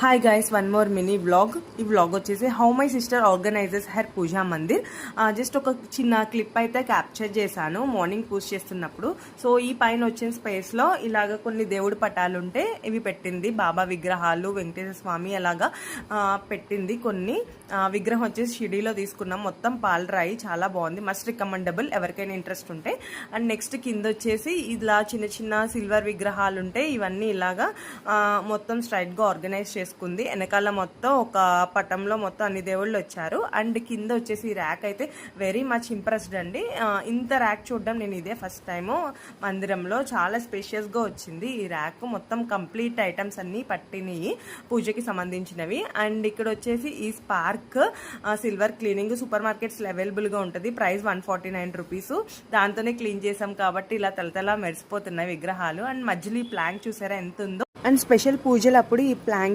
Hi guys, one more mini vlog. ఈ vlog వచ్చేసి how my sister organizes her pooja mandir. Just ఒక చిన్న clip అయితే క్యాప్చర్ చేశాను మార్నింగ్ పూజ చేస్తున్నప్పుడు. సో ఈ పైన వచ్చిన స్పేస్లో ఇలాగ కొన్ని దేవుడి పటాలు ఉంటే ఇవి పెట్టింది. బాబా విగ్రహాలు, వెంకటేశ్వర స్వామి అలాగా పెట్టింది. కొన్ని విగ్రహం వచ్చేసి షిడీలో తీసుకున్నాం. మొత్తం పాలరాయి, చాలా బాగుంది. మస్ట్ రికమెండబుల్ ఎవరికైనా ఇంట్రెస్ట్ ఉంటే. అండ్ నెక్స్ట్ కింద వచ్చేసి ఇలా చిన్న చిన్న సిల్వర్ విగ్రహాలు ఉంటాయి. ఇవన్నీ ఇలాగా మొత్తం స్ట్రైట్గా ఆర్గనైజ్ చేసుకుంది. వెనకాల మొత్తం ఒక పటంలో మొత్తం అన్ని దేవుళ్ళు వచ్చారు. అండ్ కింద వచ్చేసి ర్యాక్ అయితే వెరీ మచ్ ఇంప్రెస్డ్ అండి. ఇంత ర్యాక్ చూడడం నేను ఇదే ఫస్ట్ టైము మందిరంలో. చాలా స్పేషియస్గా వచ్చింది ఈ ర్యాక్. మొత్తం కంప్లీట్ ఐటమ్స్ అన్నీ పట్టినవి పూజకి సంబంధించినవి. అండ్ ఇక్కడ వచ్చేసి ఈ స్పార్క్ సిల్వర్ క్లీనింగ్ సూపర్ మార్కెట్స్లో అవైలబుల్గా ఉంటుంది. Price 149 rupees. దాంతోనే క్లీన్ చేసాం కాబట్టి ఇలా తలతలా మెరిసిపోతున్నాయి విగ్రహాలు. అండ్ మధ్యలో ఈ ప్లాంక్ చూసారా ఎంత ఉందో. అండ్ స్పెషల్ పూజలు అప్పుడు ఈ ప్లాంక్